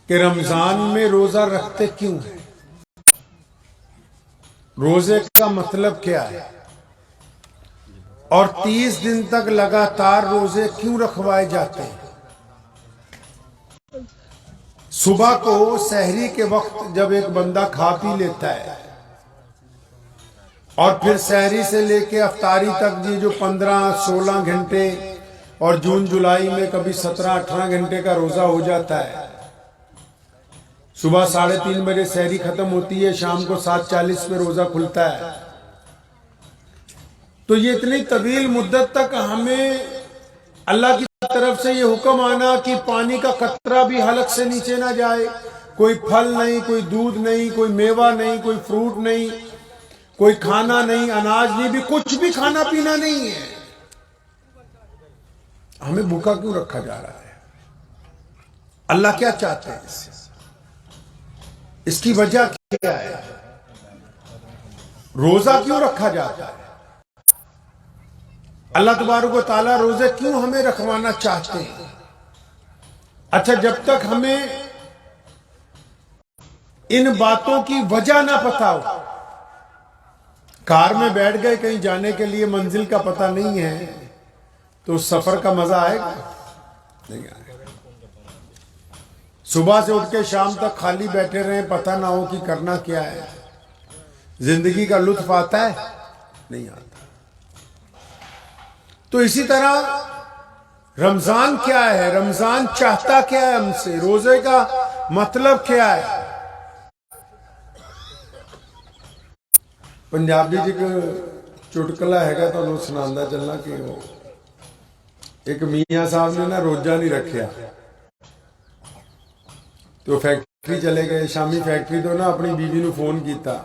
کہ رمضان میں روزہ رکھتے کیوں ہیں، روزے کا مطلب کیا ہے، اور 30 دن تک لگاتار روزے کیوں رکھوائے جاتے ہیں۔ صبح کو سحری کے وقت جب ایک بندہ کھا پی لیتا ہے اور پھر سحری سے لے کے افطاری تک جو 15-16 گھنٹے اور جون جولائی میں کبھی 17-18 گھنٹے کا روزہ ہو جاتا ہے، صبح 3:30 بجے سحری ختم ہوتی ہے، شام کو 7:40 پہ روزہ کھلتا ہے، تو یہ اتنی طویل مدت تک ہمیں اللہ کی طرف سے یہ حکم آنا کہ پانی کا قطرہ بھی حلق سے نیچے نہ جائے، کوئی پھل نہیں، کوئی دودھ نہیں، کوئی میوہ نہیں، کوئی فروٹ نہیں، کوئی کھانا نہیں، اناج نہیں، بھی کچھ بھی کھانا پینا نہیں ہے، ہمیں بھوکا کیوں رکھا جا رہا ہے؟ اللہ کیا چاہتے ہیں اس سے؟ اس کی وجہ کیا ہے؟ روزہ کیوں رکھا جاتا ہے؟ اللہ تبارک و تعالیٰ روزے کیوں ہمیں رکھوانا چاہتے ہیں؟ اچھا، جب تک ہمیں ان باتوں کی وجہ نہ پتا ہو، کار میں بیٹھ گئے کہیں جانے کے لیے، منزل کا پتہ نہیں ہے، تو سفر کا مزہ آئے گا؟ نہیں آئے گا۔ صبح سے اٹھ کے شام تک خالی بیٹھے رہیں، پتہ نہ ہو کہ کرنا کیا ہے، زندگی کا لطف آتا ہے؟ نہیں آتا۔ تو اسی طرح رمضان کیا ہے؟ رمضان چاہتا کیا ہے ہم سے؟ روزے کا مطلب کیا ہے؟ پنجابی جی کو چٹکلا ہے گا تو انہوں سناندہ چلنا کہ وہ ایک میاں صاحب نے نا روزہ نہیں رکھیا، تو فیکٹری چلے گئے، شامی فیکٹری تو نا اپنی بیوی نے فون کیتا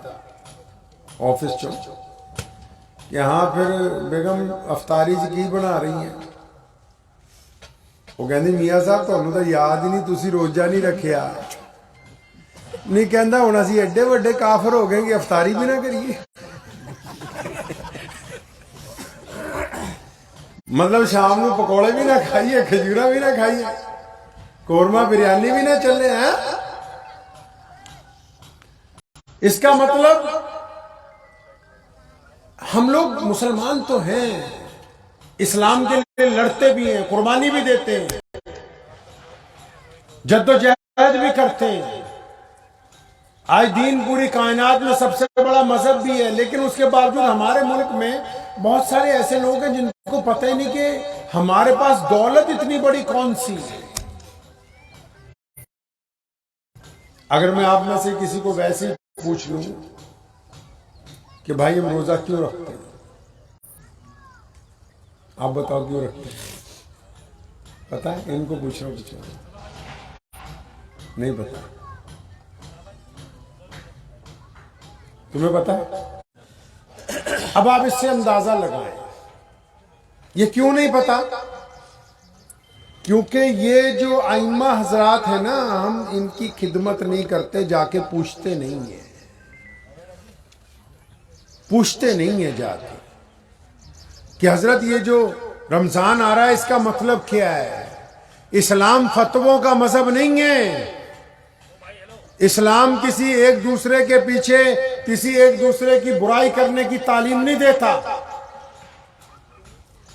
آفس چو کہ ہاں پھر بیگم افطاری جی کی بنا رہی ہیں؟ وہ کہندی میاں صاحب تمہیں تو یاد ہی نہیں، تسی روزہ نہیں رکھیا۔ نہیں کہندا ہن اسی ایڈے وڈے کافر ہو گئے کہ افطاری بھی نہ کریے، مطلب شام کو پکوڑے بھی نہ کھائیے، کھجورا بھی نہ کھائیے، قورمہ بریانی بھی نہ چلے ہیں۔ اس کا مطلب ہم لوگ مسلمان تو ہیں، اسلام کے لیے لڑتے بھی ہیں، قربانی بھی دیتے ہیں، جد و جہد بھی کرتے ہیں، آج دین پوری کائنات میں سب سے بڑا مذہب بھی ہے، لیکن اس کے باوجود ہمارے ملک میں بہت سارے ایسے لوگ ہیں جن کو پتہ ہی نہیں کہ ہمارے پاس دولت اتنی بڑی کون سی ہے۔ اگر میں آپ میں سے کسی کو ویسے ہی پوچھ لوں کہ بھائی ہم روزہ کیوں رکھتے ہیں، آپ بتاؤ کیوں رکھتے ہیں؟ پتہ ہے؟ ان کو پوچھ رہا ہوں، نہیں پتہ؟ تمہیں پتہ ہے؟ اب آپ اس سے اندازہ لگائیں یہ کیوں نہیں پتہ؟ کیونکہ یہ جو ائمہ حضرات ہیں نا، ہم ان کی خدمت نہیں کرتے، جا کے پوچھتے نہیں ہیں، پوچھتے نہیں ہیں جا کے کہ حضرت یہ جو رمضان آ رہا ہے اس کا مطلب کیا ہے۔ اسلام فتووں کا مذہب نہیں ہے، اسلام کسی ایک دوسرے کے پیچھے کسی ایک دوسرے کی برائی کرنے کی تعلیم نہیں دیتا۔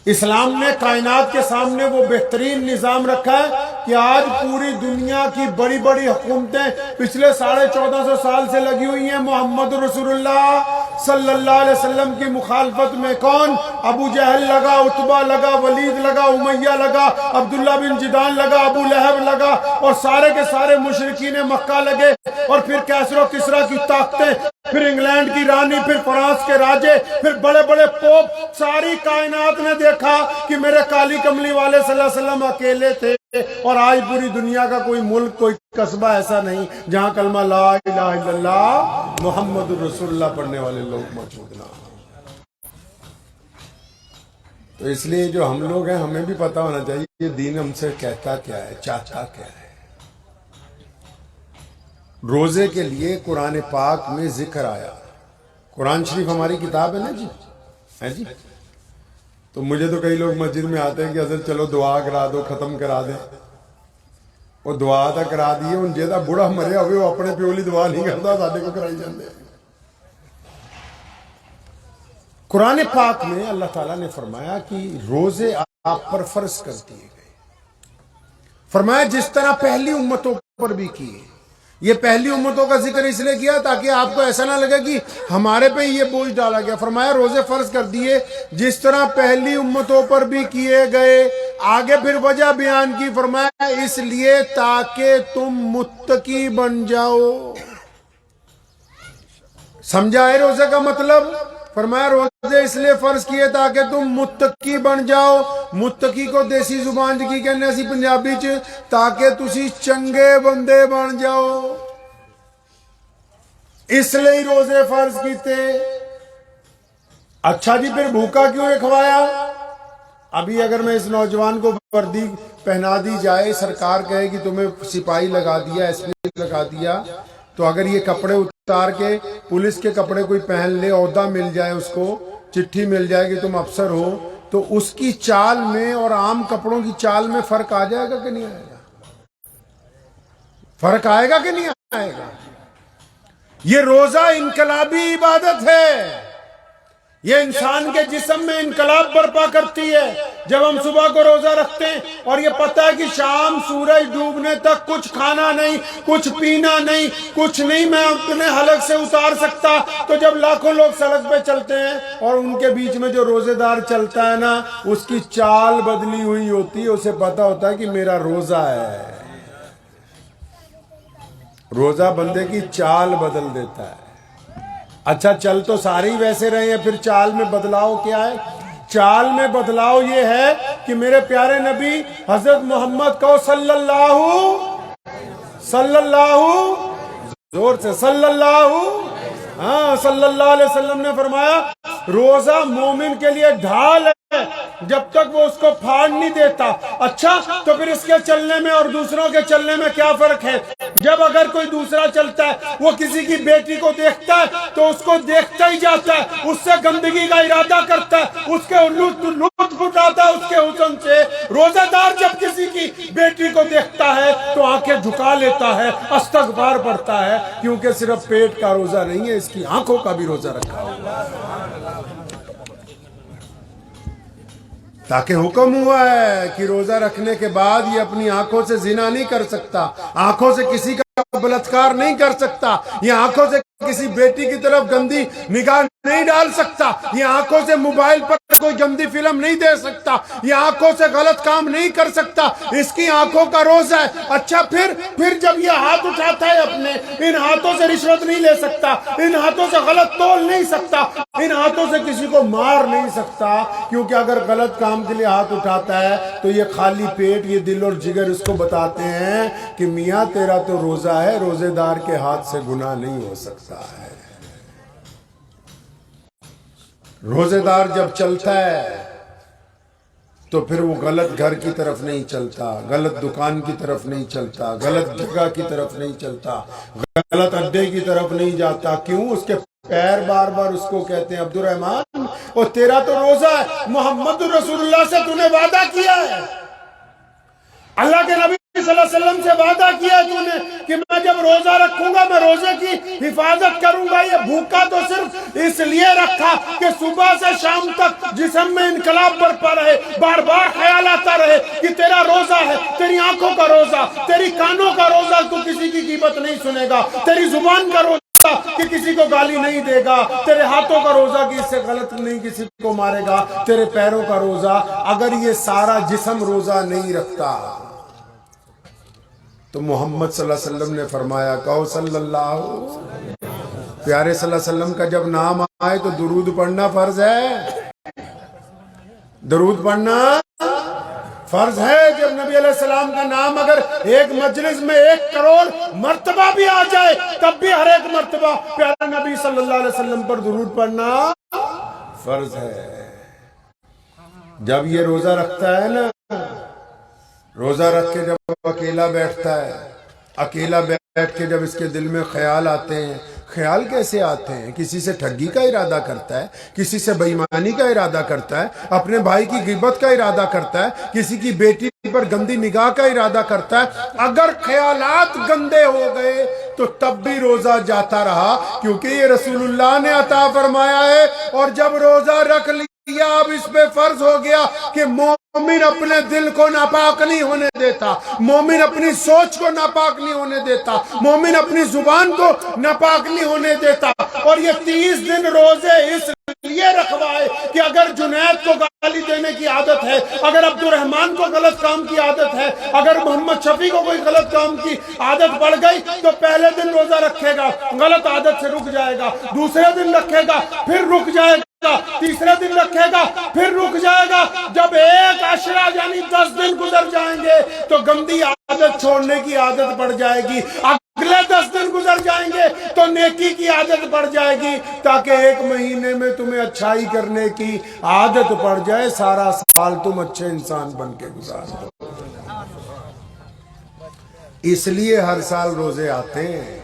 اسلام نے کائنات کے سامنے وہ بہترین نظام رکھا ہے کہ آج پوری دنیا کی بڑی بڑی حکومتیں پچھلے 1450 سال سے لگی ہوئی ہیں محمد رسول اللہ صلی اللہ علیہ وسلم کی مخالفت میں۔ کون؟ ابو جہل لگا، عتبہ لگا، ولید لگا، امیہ لگا، عبداللہ بن جدان لگا، ابو لہب لگا، اور سارے کے سارے مشرکین مکہ لگے، اور پھر کیسر و کسریٰ کی طاقتیں، پھر انگلینڈ کی رانی، پھر فرانس کے راجے، پھر بڑے بڑے پوپ، ساری کائنات نے دیکھا کہ میرے کالی کملی والے صلی اللہ علیہ وسلم اکیلے تھے، اور آج پوری دنیا کا کوئی ملک، کوئی قصبہ ایسا نہیں جہاں کلمہ لا الہ الا اللہ محمد رسول اللہ پڑھنے والے لوگ موجود نہ ہوں۔ تو اس لیے جو ہم لوگ ہیں ہمیں بھی پتہ ہونا چاہیے یہ دین ہم سے کہتا کیا ہے، چاہتا کیا ہے۔ روزے کے لیے قرآن پاک میں ذکر آیا، قرآن شریف ہماری کتاب ہے نا جی، ہے جی۔ تو مجھے تو کئی لوگ مسجد میں آتے ہیں کہ حضرت چلو دعا کرا دو، ختم کرا دیں، وہ دعا تو کرا دیے، ہوں جہاں بڑھا مریا ہوئے وہ اپنے پیو لی دعا نہیں کرتا، ساڈے کو کرائی جاندے۔ قرآن پاک میں اللہ تعالیٰ نے فرمایا کہ روزے آپ پر فرض کر دیے گئے، فرمایا جس طرح پہلی امتوں پر بھی کیے۔ یہ پہلی امتوں کا ذکر اس لیے کیا تاکہ آپ کو ایسا نہ لگے کہ ہمارے پہ یہ بوجھ ڈالا گیا۔ فرمایا روزے فرض کر دیے جس طرح پہلی امتوں پر بھی کیے گئے۔ آگے پھر وجہ بیان کی، فرمایا اس لیے تاکہ تم متقی بن جاؤ۔ سمجھا ہے روزے کا مطلب؟ فرمایا روزے اس لیے فرض کیے تاکہ تم متقی بن جاؤ۔ متقی کو دیسی زبان کی کہنے سی پنجابی چ، تاکہ تسی چنگے بندے بن جاؤ، اس لیے ہی روزے فرض کیتے۔ اچھا جی پھر بھوکا کیوں رکھوایا؟ ابھی اگر میں اس نوجوان کو وردی پہنا دی جائے، سرکار کہے کہ تمہیں سپاہی لگا دیا، ایس پی لگا دیا، تو اگر یہ کپڑے اتار کے پولیس کے کپڑے کوئی پہن لے، عہدہ مل جائے، اس کو چٹھی مل جائے کہ تم افسر ہو، تو اس کی چال میں اور عام کپڑوں کی چال میں فرق آ جائے گا کہ نہیں آئے گا؟ فرق آئے گا کہ نہیں آئے گا؟ یہ روزہ انقلابی عبادت ہے، یہ انسان کے جسم میں انقلاب برپا کرتی ہے۔ جب ہم صبح کو روزہ رکھتے ہیں اور یہ پتہ ہے کہ شام سورج ڈوبنے تک کچھ کھانا نہیں، کچھ پینا نہیں، کچھ نہیں میں اپنے حلق سے اتار سکتا، تو جب لاکھوں لوگ سڑک پہ چلتے ہیں اور ان کے بیچ میں جو روزے دار چلتا ہے نا، اس کی چال بدلی ہوئی ہوتی ہے، اسے پتہ ہوتا ہے کہ میرا روزہ ہے۔ روزہ بندے کی چال بدل دیتا ہے۔ اچھا چل تو سارے ہی ویسے رہے ہیں، پھر چال میں بدلاؤ کیا ہے؟ چال میں بدلاؤ یہ ہے کہ میرے پیارے نبی حضرت محمد کو صلی اللہ زور سے صلی اللہ علیہ وسلم نے فرمایا روزہ مومن کے لیے ڈھال ہے جب تک وہ اس کو پھاڑ نہیں دیتا۔ اچھا تو پھر اس کے چلنے میں اور دوسروں کے چلنے میں کیا فرق ہے؟ جب اگر کوئی دوسرا چلتا ہے، وہ کسی کی بیٹی کو دیکھتا ہے تو اس کو دیکھتا ہی جاتا ہے، اس سے گندگی کا ارادہ کرتا ہے، اس کے لطف اٹھاتا ہے اس کے حسن سے۔ روزہ دار جب کسی کی بیٹی کو دیکھتا ہے تو آنکھیں جھکا لیتا ہے، استغفار پڑھتا ہے، کیونکہ صرف پیٹ کا روزہ نہیں ہے، اس کی آنکھوں کا بھی روزہ رکھا ہوا، تاکہ حکم ہوا ہے کہ روزہ رکھنے کے بعد یہ اپنی آنکھوں سے زنا نہیں کر سکتا، آنکھوں سے کسی کا بلاತ್ಕಾರ نہیں کر سکتا، یہ آنکھوں سے کسی بیٹی کی طرف گندی نگاہ نہیں ڈال سکتا، یہ آنکھوں سے موبائل پر کوئی گندی فلم نہیں دے سکتا، یہ آنکھوں سے غلط کام نہیں کر سکتا، اس کی آنکھوں کا روزہ ہے۔ اچھا پھر جب یہ ہاتھ اٹھاتا ہے اپنے، ان ہاتھوں سے رشوت نہیں لے سکتا، ان ہاتھوں سے غلط تول نہیں سکتا، ان ہاتھوں سے کسی کو مار نہیں سکتا، کیونکہ اگر غلط کام کے لیے ہاتھ اٹھاتا ہے تو یہ خالی پیٹ، یہ دل اور جگر اس کو بتاتے ہیں کہ میاں تیرا تو روزہ ہے، روزے دار کے ہاتھ سے گناہ نہیں ہو سکتا ہے۔ روزے دار جب چلتا ہے تو پھر وہ غلط گھر کی طرف نہیں چلتا، غلط دکان کی طرف نہیں چلتا، غلط جگہ کی طرف نہیں چلتا، غلط اڈے کی طرف نہیں جاتا۔ کیوں؟ اس کے پیر بار بار اس کو کہتے ہیں عبد الرحمن اور تیرا تو روزہ ہے، محمد رسول اللہ سے تو نے وعدہ کیا ہے، اللہ کے نبی صلی اللہ علیہ وسلم سے وعدہ کیا ہے تو نے کہ میں جب روزہ رکھوں گا میں روزے کی حفاظت کروں گا۔ یہ بھوکا تو صرف اس لیے رکھا کہ صبح سے شام تک جسم میں انقلاب برپا رہے، بار بار خیال آتا رہے کہ تیرا روزہ ہے، تیری آنکھوں کا روزہ، تیری کانوں کا روزہ، تو کسی کی غیبت نہیں سنے گا، تیری زبان کا روزہ کہ کسی کو گالی نہیں دے گا، تیرے ہاتھوں کا روزہ کہ اس سے غلط نہیں کسی کو مارے گا، تیرے پیروں کا روزہ۔ اگر یہ سارا جسم روزہ نہیں رکھتا تو محمد صلی اللہ علیہ وسلم نے فرمایا، کہو صلی اللہ، پیارے صلی اللہ علیہ وسلم کا جب نام آئے تو درود پڑھنا فرض ہے، درود پڑھنا فرض ہے۔ جب نبی علیہ السلام کا نام اگر ایک مجلس میں 1 کروڑ مرتبہ بھی آ جائے تب بھی ہر ایک مرتبہ پیارے نبی صلی اللہ علیہ وسلم پر درود پڑھنا فرض ہے۔ جب یہ روزہ رکھتا ہے نا، روزہ رکھ کے جب اکیلا بیٹھتا ہے اکیلا بیٹھ کے جب اس کے دل میں خیال آتے ہیں، خیال کیسے آتے ہیں؟ کسی سے ٹھگی کا ارادہ کرتا ہے، کسی سے بے ایمانی کا ارادہ کرتا ہے، اپنے بھائی کی غیبت کا ارادہ کرتا ہے، کسی کی بیٹی پر گندی نگاہ کا ارادہ کرتا ہے۔ اگر خیالات گندے ہو گئے تو تب بھی روزہ جاتا رہا، کیونکہ یہ رسول اللہ نے عطا فرمایا ہے۔ اور جب روزہ رکھ لیا، اب اس پہ فرض ہو گیا کہ مومن اپنے دل کو ناپاک نہیں ہونے دیتا، مومن اپنی سوچ کو ناپاک نہیں ہونے دیتا، مومن اپنی زبان کو ناپاک نہیں ہونے دیتا۔ اور یہ 30 دن روزے اس لیے رکھوائے کہ اگر جنید کو گالی دینے کی عادت ہے، اگر عبد الرحمن کو غلط کام کی عادت ہے، اگر محمد شفیع کو کوئی غلط کام کی عادت پڑ گئی تو پہلے دن روزہ رکھے گا، غلط عادت سے رک جائے گا، دوسرے دن رکھے گا، پھر رک جائے گا، تیسرے دن رکھے گا، پھر رک جائے گا۔ جب ایک عشرہ یعنی 10 دن گزر جائیں گے تو گندی عادت چھوڑنے کی عادت پڑ جائے گی، اگلے 10 دن گزر جائیں گے تو نیکی کی عادت پڑ جائے گی، تاکہ ایک مہینے میں تمہیں اچھائی کرنے کی عادت پڑ جائے، سارا سال تم اچھے انسان بن کے گزار دو۔ اس لیے ہر سال روزے آتے ہیں،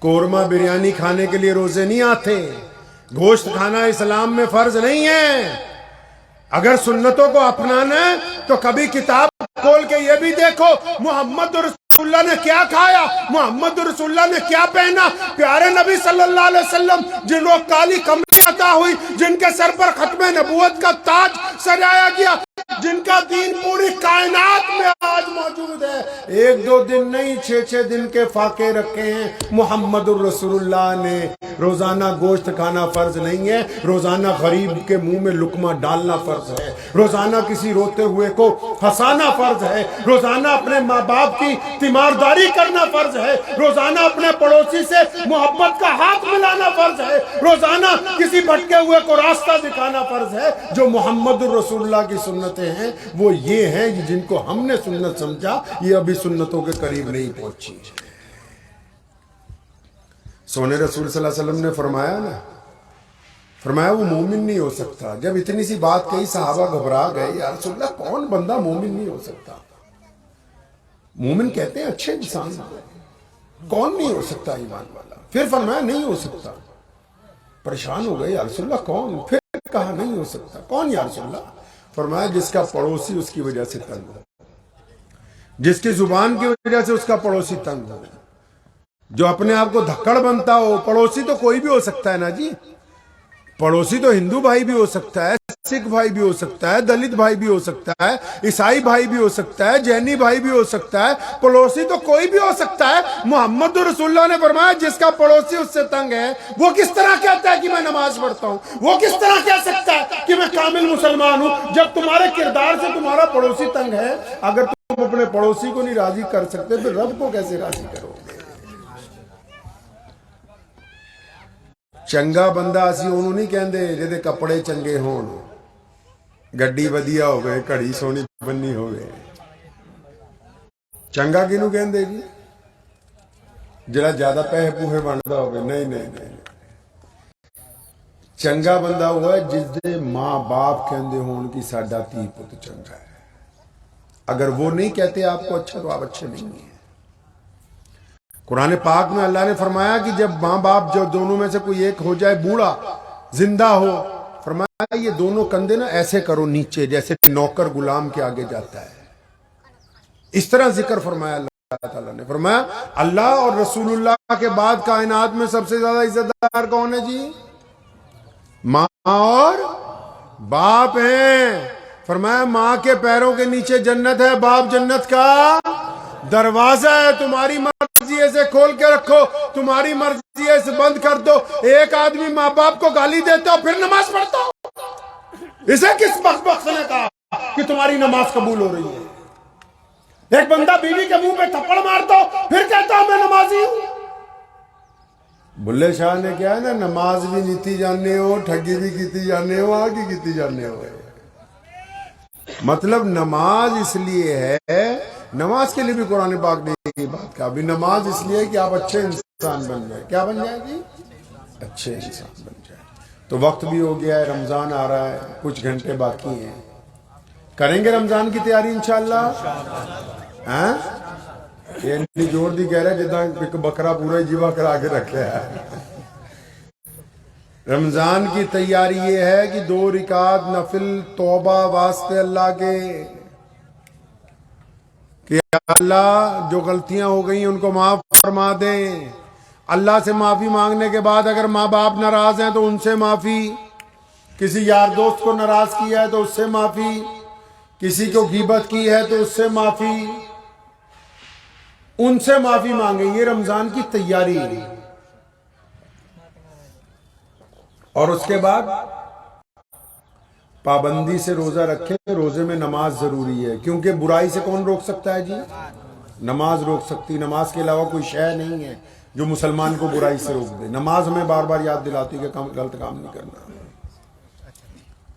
قورمہ بریانی کھانے کے لیے روزے نہیں آتے، گوشت کھانا اسلام میں فرض نہیں ہے۔ اگر سنتوں کو اپنانا ہے تو کبھی کتاب کھول کے یہ بھی دیکھو محمد رسول اللہ نے کیا کھایا، محمد رسول اللہ نے کیا پہنا۔ پیارے نبی صلی اللہ علیہ وسلم جن کو کالی کملی عطا ہوئی، جن کے سر پر ختم نبوت کا تاج سجایا گیا، جن کا دین پوری کائنات میں آج موجود ہے، 1-2 دن نہیں 6-6 دن کے فاقے رکھے ہیں۔ محمد الرسول اللہ نے روزانہ گوشت کھانا فرض نہیں ہے، روزانہ غریب کے منہ میں لقمہ ڈالنا فرض ہے، روزانہ کسی روتے ہوئے کو ہنسانا فرض ہے، روزانہ اپنے ماں باپ کی تیمارداری کرنا فرض ہے، روزانہ اپنے پڑوسی سے محبت کا ہاتھ ملانا فرض ہے، روزانہ کسی بھٹکے ہوئے کو راستہ دکھانا فرض ہے۔ جو محمد الرسول اللہ کی سنتیں ہیں وہ یہ ہیں جن کو ہم نے سنت سمجھا، یہ ابھی سنتوں کے قریب نہیں پہنچی۔ سونے رسول صلی اللہ علیہ وسلم نے فرمایا نا، فرمایا وہ مومن نہیں ہو سکتا۔ جب اتنی سی بات کہی صحابہ گھبرا گئے، یا رسول اللہ کون بندہ مومن نہیں ہو سکتا؟ مومن کہتے ہیں اچھے انسان، کون نہیں ہو سکتا ایمان والا؟ پھر فرمایا نہیں ہو سکتا۔ پریشان ہو گئے، یا رسول اللہ کون؟ پھر کہا نہیں ہو سکتا۔ کون یا رسول اللہ؟ فرمایا جس کا پڑوسی اس کی وجہ سے تنگ ہو، جس کی زبان کی وجہ سے اس کا پڑوسی تنگ ہو، جو اپنے آپ کو دھکڑ بنتا ہو۔ پڑوسی تو کوئی بھی ہو سکتا ہے نا جی، پڑوسی تو ہندو بھائی بھی ہو سکتا ہے، سکھ بھائی بھی ہو سکتا ہے، دلت بھائی بھی ہو سکتا ہے، عیسائی بھائی بھی ہو سکتا ہے، جینی بھائی بھی ہو سکتا ہے، پڑوسی تو کوئی بھی ہو سکتا ہے۔ محمد رسول اللہ نے فرمایا جس کا پڑوسی اس سے تنگ ہے، وہ کس طرح کہتا ہے کہ میں نماز پڑھتا ہوں؟ وہ کس طرح کہہ سکتا ہے کہ میں کامل مسلمان ہوں؟ جب تمہارے کردار سے تمہارا پڑوسی تنگ ہے، اگر تم اپنے پڑوسی کو نہیں راضی کر سکتے تو رب کو کیسے راضی کرو گے؟ چنگا بندہ اسی انہوں نہیں کہندے جہدے کپڑے چنگے ہون، گڈی ودیا ہوئے، کڑی سونی بنی ہوئے۔ چنگا کینوں کہندے جی؟ جڑا زیادہ پیسے پوہے بندا ہوئے؟ نہیں نہیں نہیں، چنگا بندہ ہوا ہے جس دے ماں باپ کہندے ہون کہ ساڈا تی پت چنگا ہے۔ اگر وہ نہیں کہتے آپ کو اچھا تو آپ اچھے نہیں ہیں۔ قرآن پاک میں اللہ نے فرمایا کہ جب ماں باپ جو دونوں میں سے کوئی ایک ہو جائے بوڑھا زندہ ہو، فرمایا یہ دونوں کندھے نا ایسے کرو نیچے جیسے نوکر غلام کے آگے جاتا ہے، اس طرح ذکر فرمایا اللہ تعالیٰ نے۔ فرمایا اللہ اور رسول اللہ کے بعد کائنات میں سب سے زیادہ عزت دار کون ہے جی؟ ماں اور باپ ہیں۔ فرمایا ماں کے پیروں کے نیچے جنت ہے، باپ جنت کا دروازہ ہے، تمہاری مرضی ہے اسے کھول کے رکھو، تمہاری مرضی ہے اسے بند کر دو۔ ایک آدمی ماں باپ کو گالی دیتا ہو پھر نماز پڑھتا ہو، اسے کس بخت نے کہا کہ تمہاری نماز قبول ہو رہی ہے؟ ایک بندہ بیوی کے منہ پہ تھپڑ مارتا ہو پھر کہتا ہوں میں نمازی ہوں۔ بلے شاہ نے کیا ہے نا، نماز بھی نیتی جاننے ہو، ٹھگی بھی کیتی جاننے ہو، آگے کیتی جاننے ہو۔ مطلب نماز اس لیے ہے، نماز کے لیے بھی قرآن پاک نے یہ بات کہا، بھی نماز اس لیے کہ آپ اچھے انسان بن جائیں۔ کیا بن جائے گی؟ اچھے انسان بن جائیں۔ تو وقت بھی ہو گیا ہے، رمضان آ رہا ہے، کچھ گھنٹے باقی ہیں، کریں گے رمضان کی تیاری انشاءاللہ؟ یہ نہیں جوڑ دی کہہ رہے جدہ ایک بکرا پورا جیوا کرا کے رکھے ہے۔ رمضان کی تیاری یہ ہے کہ 2 رکعت نفل توبہ واسطے اللہ کے، کہ اللہ جو غلطیاں ہو گئی ان کو معاف فرما دیں۔ اللہ سے معافی مانگنے کے بعد اگر ماں باپ ناراض ہیں تو ان سے معافی، کسی یار دوست کو ناراض کیا ہے تو اس سے معافی، کسی کو غیبت کی ہے تو اس سے معافی، ان سے معافی مانگیں۔ یہ رمضان کی تیاری ہے۔ اور اس کے بعد پابندی سے روزہ رکھیں۔ روزے میں نماز ضروری ہے، کیونکہ برائی سے کون روک سکتا ہے جی؟ نماز روک سکتی۔ نماز کے علاوہ کوئی شے نہیں ہے جو مسلمان کو برائی سے روک دے۔ نماز ہمیں بار بار یاد دلاتی ہے کہ غلط کام نہیں کرنا۔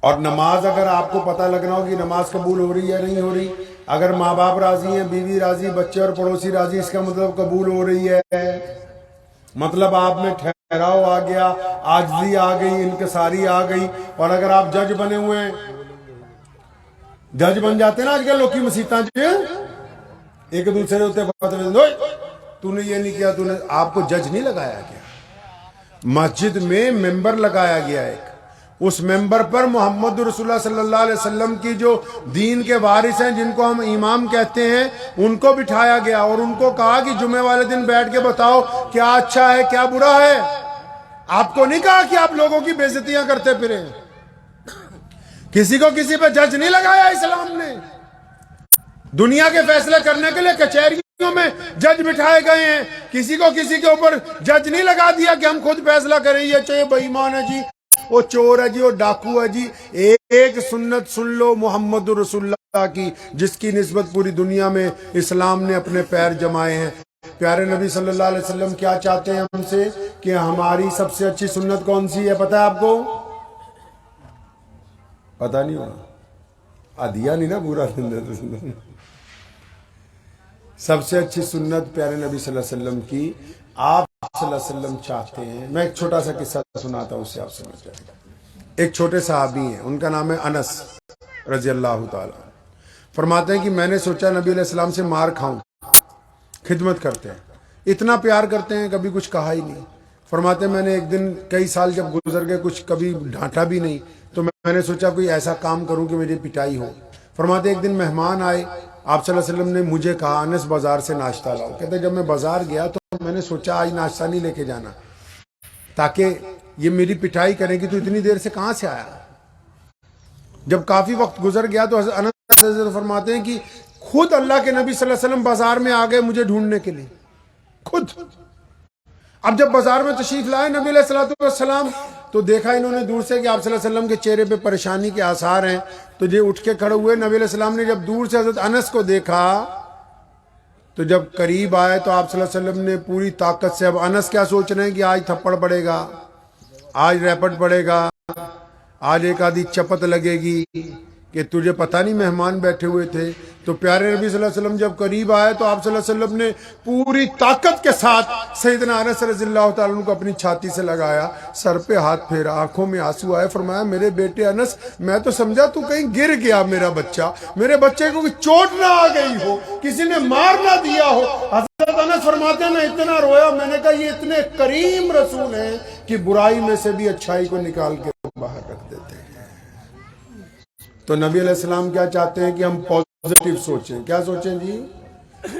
اور نماز اگر آپ کو پتہ لگنا ہو کہ نماز قبول ہو رہی ہے یا نہیں ہو رہی، اگر ماں باپ راضی ہیں، بیوی راضی، بچے اور پڑوسی راضی، اس کا مطلب قبول ہو رہی ہے۔ مطلب آپ میں ٹھہراؤ آ گیا، عاجزی آ گئی، انکساری آ گئی۔ اور اگر آپ جج بنے ہوئے ہیں، جج بن جاتے ہیں نا آج کل لوگ کی مسیطاں ایک دوسرے ہوتے تو نے یہ نہیں کیا، تو نے، آپ کو جج نہیں لگایا گیا۔ مسجد میں ممبر لگایا گیا ہے، اس ممبر پر محمد رسول اللہ صلی اللہ علیہ وسلم کی جو دین کے وارث ہیں، جن کو ہم امام کہتے ہیں، ان کو بٹھایا گیا اور ان کو کہا کہ جمعے والے دن بیٹھ کے بتاؤ کیا اچھا ہے کیا برا ہے۔ آپ کو نہیں کہا کہ آپ لوگوں کی بے عزتیاں کرتے پھریں۔ کسی کو کسی پہ جج نہیں لگایا اسلام نے۔ دنیا کے فیصلے کرنے کے لیے کچہریوں میں جج بٹھائے گئے ہیں، کسی کو کسی کے اوپر جج نہیں لگا دیا کہ ہم خود فیصلہ کریں، یہ چاہیے بے ایمان ہے جی، وہ چور ہے جی، وہ ڈاکو ہے جی۔ ایک سنت سن لو محمد رسول اللہ کی، جس کی نسبت پوری دنیا میں اسلام نے اپنے پیر جمائے ہیں۔ پیارے نبی صلی اللہ علیہ وسلم کیا چاہتے ہیں ہم سے کہ ہماری سب سے اچھی سنت کون سی ہے پتہ ہے آپ کو؟ پتہ نہیں ہوگا، دیا نہیں نا پورا سنت۔ سب سے اچھی سنت پیارے نبی صلی اللہ علیہ وسلم کی، آپ صلی اللہ علیہ وسلم چاہتے ہیں۔ میں ایک چھوٹا سا قصہ سناتا ہوں، اس سے آپ سمجھ جائیں گے۔ ایک چھوٹے صحابی ہیں، ان کا نام ہے انس رضی اللہ تعالیٰ۔ فرماتے ہیں کہ میں نے سوچا نبی علیہ السلام سے مار کھاؤں، خدمت کرتے ہیں، اتنا پیار کرتے ہیں، کبھی کچھ کہا ہی نہیں۔ فرماتے ہیں میں نے ایک دن، کئی سال جب گزر گئے، کچھ کبھی ڈانٹا بھی نہیں، تو میں نے سوچا کوئی ایسا کام کروں کہ میری پٹائی ہو۔ فرماتے ایک دن مہمان آئے، آپ صلی اللہ علیہ وسلم نے مجھے کہا انس بازار سے ناشتہ لاؤ۔ کہتے جب میں بازار گیا تو میں نے سوچا آج ناشتہ نہیں لے کے جانا، تاکہ یہ میری پٹائی کریں کہ تو اتنی دیر سے کہاں سے آیا۔ جب کافی وقت گزر گیا تو حضرت انس فرماتے ہیں کہ خود اللہ کے نبی صلی اللہ علیہ وسلم بازار میں آ گئے مجھے ڈھونڈنے کے لیے، خود۔ اب جب بازار میں تشریف لائے نبی علیہ السلام تو دیکھا انہوں نے دور سے کہ آپ صلی اللہ علیہ وسلم کے چہرے پہ پریشانی کے آثار ہیں، تو یہ اٹھ کے کھڑے ہوئے۔ نبی علیہ السلام نے جب دور سے حضرت انس کو دیکھا تو جب قریب آئے تو آپ صلی اللہ علیہ وسلم نے پوری طاقت سے، اب انس کیا سوچ رہے ہیں کہ آج تھپڑ پڑے گا، آج ریپٹ پڑے گا، آج ایک آدھی چپت لگے گی کہ تجھے پتہ نہیں مہمان بیٹھے ہوئے تھے۔ تو پیارے نبی صلی اللہ علیہ وسلم جب قریب آئے تو آپ صلی اللہ علیہ وسلم نے پوری طاقت کے ساتھ سیدنا انس رضی اللہ تعالیٰ عنہ کو اپنی چھاتی سے لگایا، سر پہ ہاتھ پھیرا، آنکھوں میں آنسو آئے، فرمایا میرے بیٹے انس، میں تو سمجھا تو کہیں گر گیا میرا بچہ، میرے بچے کو چوٹ نہ آ گئی ہو، کسی نے مار نہ دیا ہو۔ حضرت انس فرماتے ہیں میں اتنا رویا، میں نے کہا یہ اتنے کریم رسول ہیں کہ برائی میں سے بھی اچھائی کو نکال کے باہر رکھ دیتے ہیں۔ تو نبی علیہ السلام کیا چاہتے ہیں کہ ہم پازیٹیو سوچیں۔ کیا سوچیں جی؟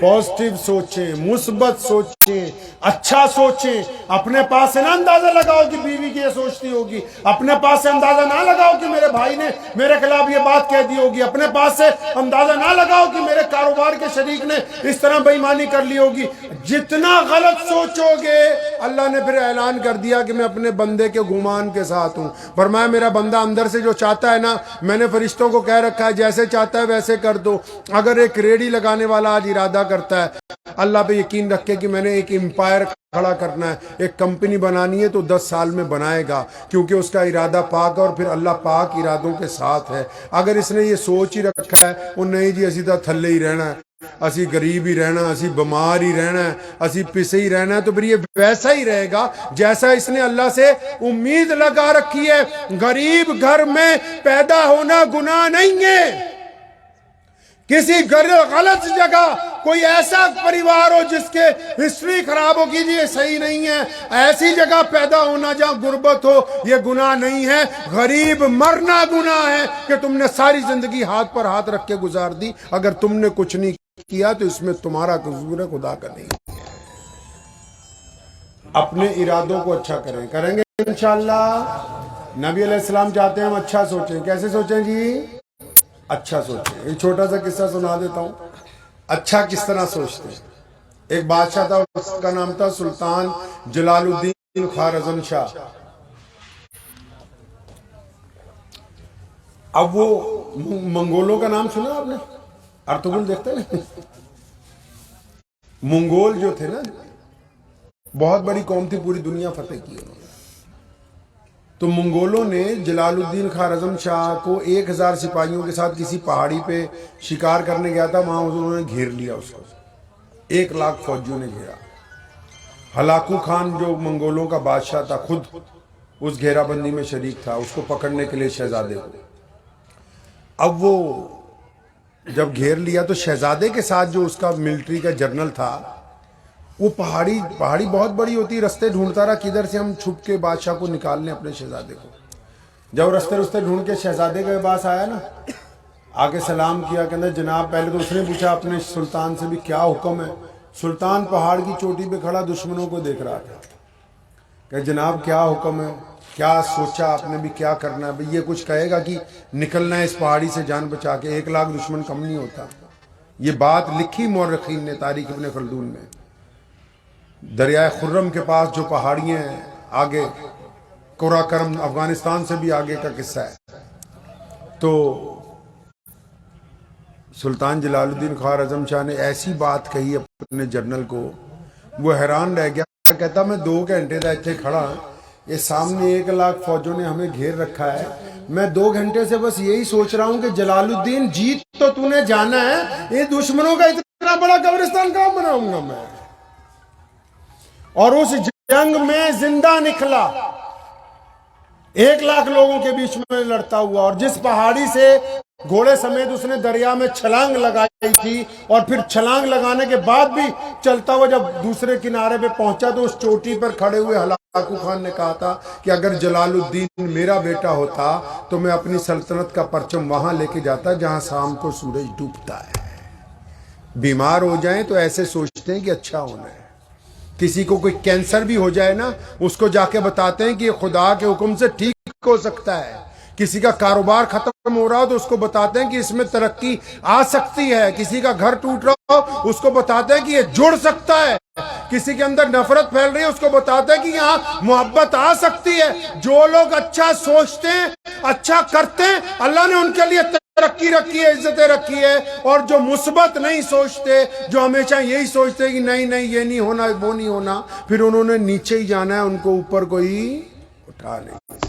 پازیٹیو سوچیں، مثبت سوچیں، اچھا سوچیں۔ اپنے پاس سے نہ اندازہ لگاؤ کہ بیوی کی یہ سوچتی ہوگی، اپنے پاس سے اندازہ نہ لگاؤ کہ میرے بھائی نے میرے خلاف یہ بات کہہ دی ہوگی، اپنے پاس سے اندازہ نہ لگاؤ کہ میرے کاروبار کے شریک نے اس طرح بے ایمانی کر لی ہوگی۔ جتنا غلط سوچو گے، اللہ نے پھر اعلان کر دیا کہ میں اپنے بندے کے گمان کے ساتھ ہوں۔ فرمایا میرا بندہ اندر سے جو چاہتا ہے نا، میں نے فرشتوں کو کہہ رکھا ہے جیسے چاہتا ہے ویسے کر دو۔ اگر ایک ریڑھی لگانے والا آج ارادہ کرتا ہے، اللہ پہ یقین رکھ کے کہ میں نے ایک امپائر کھڑا کرنا ہے، ایک کمپنی بنانی ہے، تو 10 سال میں بنائے گا، کیونکہ اس کا ارادہ پاک ہے اور پھر اللہ پاک ارادوں کے ساتھ ہے۔ اگر اس نے یہ سوچ ہی رکھا ہے وہ نہیں جی اسی طرح تھلے ہی رہنا ہے، اسی غریب ہی رہنا ہے، اسی بیمار ہی رہنا ہے، اسی پسے ہی رہنا ہے، تو پھر یہ ویسا ہی رہے گا جیسا اس نے اللہ سے امید لگا رکھی ہے۔ غریب گھر میں پیدا ہونا گناہ نہیں ہے، کسی غلط جگہ کوئی ایسا پریوار ہو جس کے ہسٹری خراب ہو کی یہ صحیح نہیں ہے، ایسی جگہ پیدا ہونا جہاں غربت ہو یہ گناہ نہیں ہے، غریب مرنا گناہ ہے کہ تم نے ساری زندگی ہاتھ پر ہاتھ رکھ کے گزار دی، اگر تم نے کچھ نہیں کیا تو اس میں تمہارا قصور ہے، خدا کا نہیں۔ اپنے ارادوں کو اچھا کریں گے انشاءاللہ۔ نبی علیہ السلام چاہتے ہیں ہم اچھا سوچیں، کیسے سوچیں جی؟ اچھا سوچیں۔ ایک چھوٹا سا قصہ سنا دیتا ہوں، اچھا کس طرح سوچتے ہیں۔ ایک بادشاہ تھا، اس کا نام تھا سلطان جلال الدین خوارزم شاہ۔ اب وہ منگولوں کا نام سنا آپ نے؟ ارطغرل دیکھتے ہیں؟ منگول جو تھے نا، بہت بڑی قوم تھی، پوری دنیا فتح کی انہوں نے۔ تو منگولوں نے جلال الدین خوارزم شاہ کو 1000 سپاہیوں کے ساتھ کسی پہاڑی پہ شکار کرنے گیا تھا، وہاں انہوں نے گھیر لیا اس کو، 1 لاکھ فوجیوں نے گھیرا۔ ہلاکو خان جو منگولوں کا بادشاہ تھا خود اس گھیرا بندی میں شریک تھا، اس کو پکڑنے کے لیے شہزادے کو۔ اب وہ جب گھیر لیا تو شہزادے کے ساتھ جو اس کا ملٹری کا جنرل تھا، وہ پہاڑی بہت بڑی ہوتی، رستے ڈھونڈتا رہا کدھر سے ہم چھپ کے بادشاہ کو نکال لیں اپنے شہزادے کو۔ جب رستے ڈھونڈ کے شہزادے کے پاس آیا نا، آگے سلام کیا، کہنا جناب، پہلے تو اس نے پوچھا اپنے سلطان سے بھی کیا حکم ہے۔ سلطان پہاڑ کی چوٹی پہ کھڑا دشمنوں کو دیکھ رہا تھا کہ جناب کیا حکم ہے، کیا سوچا آپ نے بھی کیا کرنا ہے؟ بھئی یہ کچھ کہے گا کہ نکلنا ہے اس پہاڑی سے جان بچا کے، 1 لاکھ دشمن کم نہیں ہوتا۔ یہ بات لکھی مورخین نے تاریخ ابن خلدون میں۔ دریائے خرم کے پاس جو پہاڑیاں ہیں، آگے قرہ کرم افغانستان سے بھی آگے کا قصہ ہے۔ تو سلطان جلال الدین خوارزم شاہ نے ایسی بات کہی اپنے جنرل کو، وہ حیران رہ گیا، کہتا میں 2 گھنٹے دا اتنے کھڑا، یہ سامنے 1 لاکھ فوجوں نے ہمیں گھیر رکھا ہے، میں 2 گھنٹے سے بس یہی سوچ رہا ہوں کہ جلال الدین جیت تو نے جانا ہے، یہ دشمنوں کا اتنا بڑا قبرستان کہاں بناؤں گا میں؟ اور اس جنگ میں زندہ نکلا، 1 لاکھ لوگوں کے بیچ میں لڑتا ہوا، اور جس پہاڑی سے گھوڑے سمیت اس نے دریا میں چھلانگ لگائی تھی، اور پھر چھلانگ لگانے کے بعد بھی چلتا ہوا جب دوسرے کنارے پہ پہنچا تو اس چوٹی پر کھڑے ہوئے ہلاکو خان نے کہا تھا کہ اگر جلال الدین میرا بیٹا ہوتا تو میں اپنی سلطنت کا پرچم وہاں لے کے جاتا جہاں شام کو سورج ڈوبتا ہے۔ بیمار ہو جائیں تو ایسے سوچتے ہیں کہ اچھا ہونا ہے، کسی کو کوئی کینسر بھی ہو جائے نا، اس کو جا کے بتاتے ہیں کہ یہ خدا کے حکم سے ٹھیک ہو سکتا ہے۔ کسی کا کاروبار ختم ہو رہا ہو تو اس کو بتاتے ہیں کہ اس میں ترقی آ سکتی ہے۔ کسی کا گھر ٹوٹ رہا ہو اس کو بتاتے ہیں کہ یہ جڑ سکتا ہے۔ کسی کے اندر نفرت پھیل رہی ہے اس کو بتاتے ہیں کہ یہاں محبت آ سکتی ہے۔ جو لوگ اچھا سوچتے ہیں، اچھا کرتے ہیں، اللہ نے ان کے لیے ترقی رکھی ہے، عزتیں رکھی ہے۔ اور جو مثبت نہیں سوچتے، جو ہمیشہ یہی سوچتے کہ نہیں یہ نہیں ہونا، وہ نہیں ہونا، پھر انہوں نے نیچے ہی جانا ہے، ان کو اوپر کوئی اٹھا نہیں۔